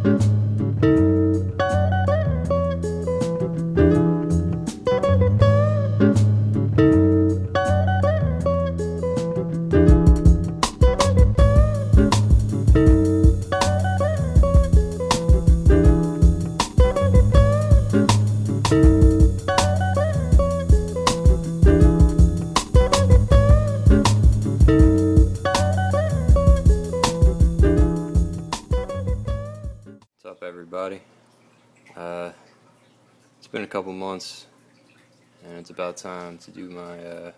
What's up, everybody? It's been a couple months and it's about time to do my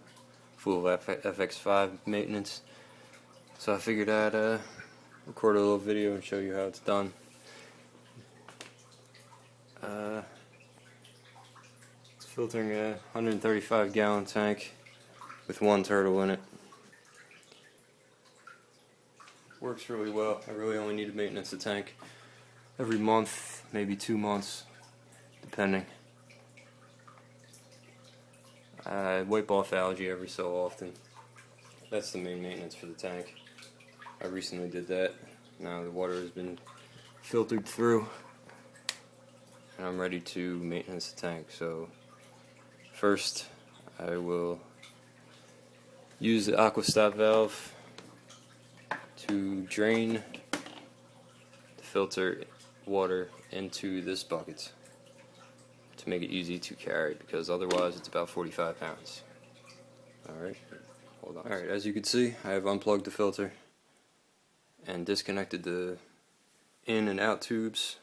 Fluval FX5 maintenance, so I figured I'd record a little video and show you how it's done. It's filtering a 135 gallon tank with one turtle in it. Works really well. I really only need to maintenance the tank every month, maybe 2 months, depending. I wipe off algae every so often. That's the main maintenance for the tank. I recently did that. Now the water has been filtered through and I'm ready to maintenance the tank. So first I will use the aqua stop valve to drain the filter water into this bucket to make it easy to carry, because otherwise it's about 45 pounds. Alright, hold on. Alright, as you can see, I have unplugged the filter and disconnected the in and out tubes,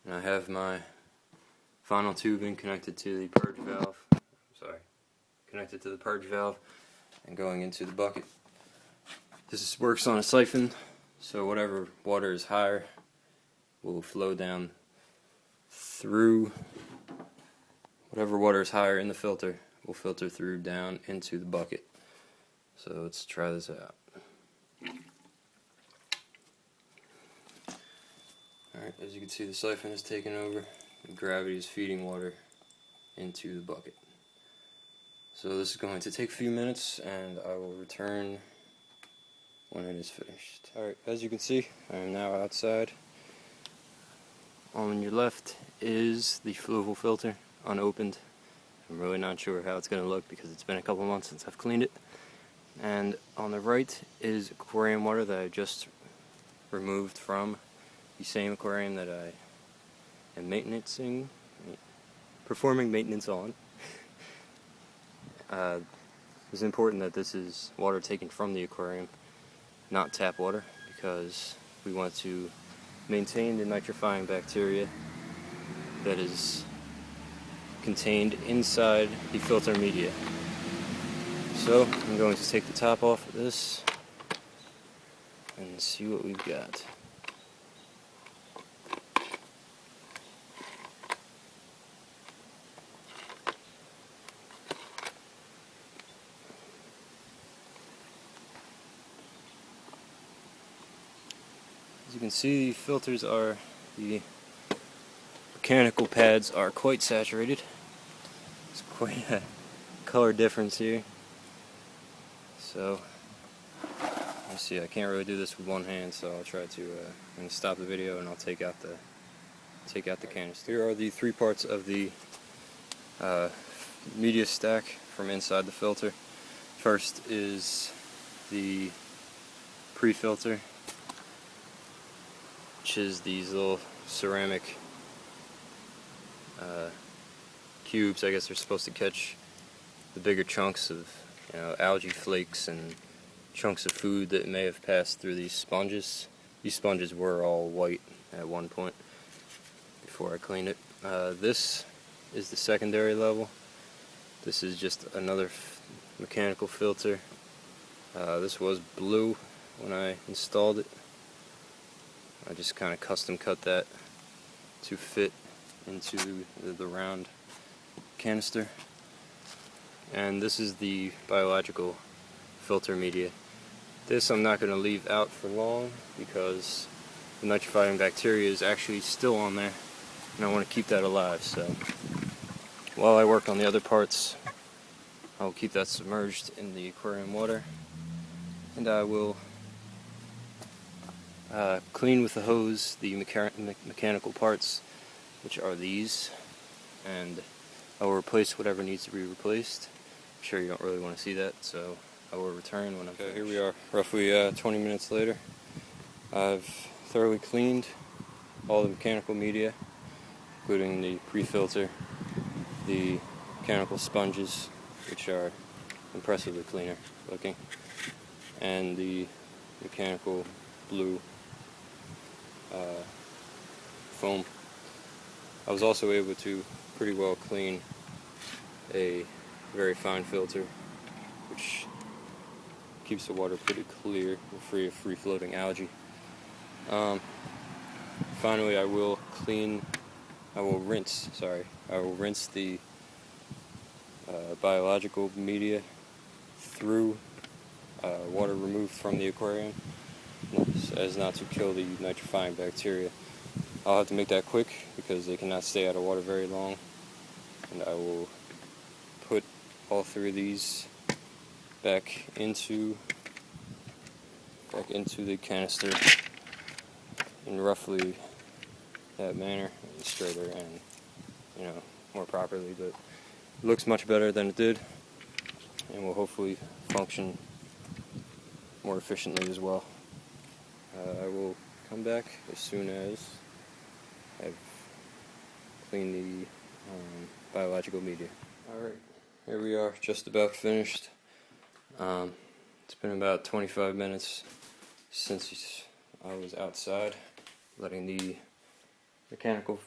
and I have my final tubing connected to the purge valve. Connected to the purge valve and going into the bucket. This works on a siphon, so whatever water is higher will flow down through, whatever water is higher in the filter will filter through down into the bucket. So let's try this out. Alright, as you can see, the siphon is taken over and gravity is feeding water into the bucket. So this is going to take a few minutes and I will return when it is finished. Alright, as you can see, I am now outside. On your left is the Fluval filter, unopened. I'm really not sure how it's going to look because it's been a couple months since I've cleaned it. And on the right is aquarium water that I just removed from the same aquarium that I am performing maintenance on. It's important that this is water taken from the aquarium, not tap water, because we want to maintain the nitrifying bacteria that is contained inside the filter media. So I'm going to take the top off of this and see what we've got. As you can see, the filters are, the mechanical pads are quite saturated. There's quite a color difference here. So, let's see, I can't really do this with one hand, so I'll try to, I'm going to stop the video and I'll take out the canister. Here are the 3 parts of the media stack from inside the filter. First is the pre-filter, which is these little ceramic cubes. I guess they're supposed to catch the bigger chunks of, algae flakes and chunks of food that may have passed through these sponges. These sponges were all white at one point before I cleaned it. This is the secondary level. This is just another mechanical filter. This was blue when I installed it. I just kind of custom cut that to fit into the round canister. And this is the biological filter media. This I'm not going to leave out for long because the nitrifying bacteria is actually still on there and I want to keep that alive. So while I work on the other parts, I'll keep that submerged in the aquarium water, and I will clean with the hose the mechanical parts, which are these, and I will replace whatever needs to be replaced. I'm sure you don't really want to see that, so I will return when I'm finished. Here we are, roughly 20 minutes later. I've thoroughly cleaned all the mechanical media, including the pre-filter, the mechanical sponges, which are impressively cleaner looking, and the mechanical blue foam. I was also able to pretty well clean a very fine filter, which keeps the water pretty clear and free of free-floating algae. Finally, I will rinse the biological media through water removed from the aquarium, as not to kill the nitrifying bacteria. I'll have to make that quick because they cannot stay out of water very long, and I will put all three of these back into the canister in roughly that manner, straighter and more properly, but it looks much better than it did, and will hopefully function more efficiently as well. I will come back as soon as I've cleaned the biological media. Alright, here we are, just about finished. It's been about 25 minutes since I was outside letting the mechanical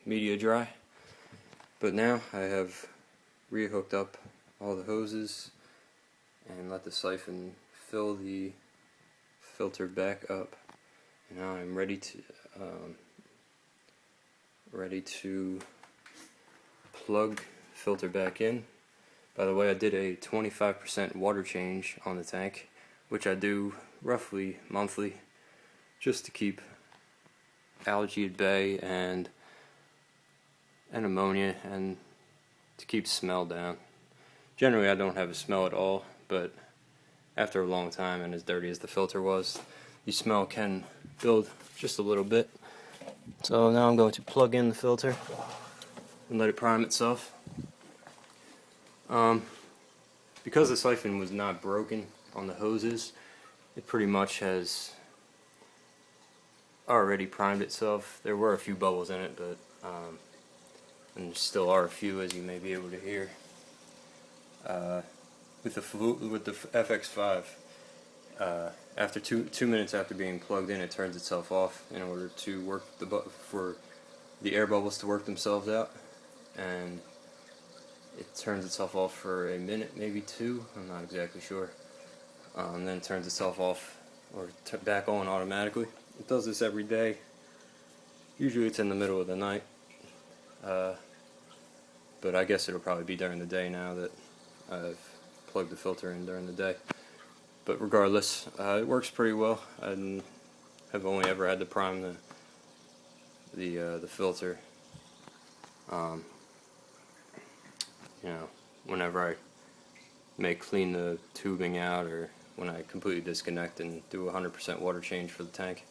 media dry, but now I have rehooked up all the hoses and let the siphon fill the filter back up, and now I'm ready to plug the filter back in. By the way, I did a 25% water change on the tank, which I do roughly monthly, just to keep algae at bay and ammonia, and to keep smell down. Generally I don't have a smell at all, but after a long time, and as dirty as the filter was, the smell can build just a little bit. So now I'm going to plug in the filter and let it prime itself. Because the siphon was not broken on the hoses, it pretty much has already primed itself. There were a few bubbles in it, but and there still are a few, as you may be able to hear. With the FX5, after two minutes after being plugged in, it turns itself off in order to work for the air bubbles to work themselves out, and it turns itself off for a minute, maybe two, I'm not exactly sure, and then turns itself off or back on automatically. It does this every day. Usually it's in the middle of the night, but I guess it'll probably be during the day now that I've plugged the filter in during the day. But regardless, it works pretty well. I have only ever had to prime the filter, whenever I may clean the tubing out, or when I completely disconnect and do a 100% water change for the tank,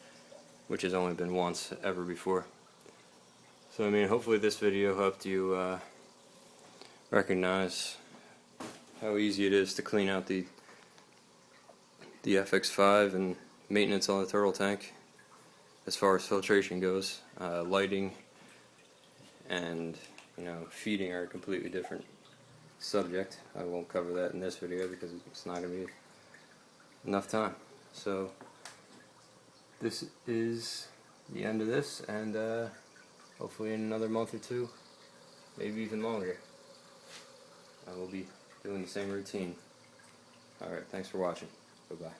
which has only been once ever before. So I mean, hopefully this video helped you recognize how easy it is to clean out the FX5 and maintenance on the turtle tank as far as filtration goes. Lighting and feeding are a completely different subject. I won't cover that in this video because it's not going to be enough time. So this is the end of this, and hopefully in another month or two, maybe even longer, I will be doing the same routine. Alright, thanks for watching. Bye-bye.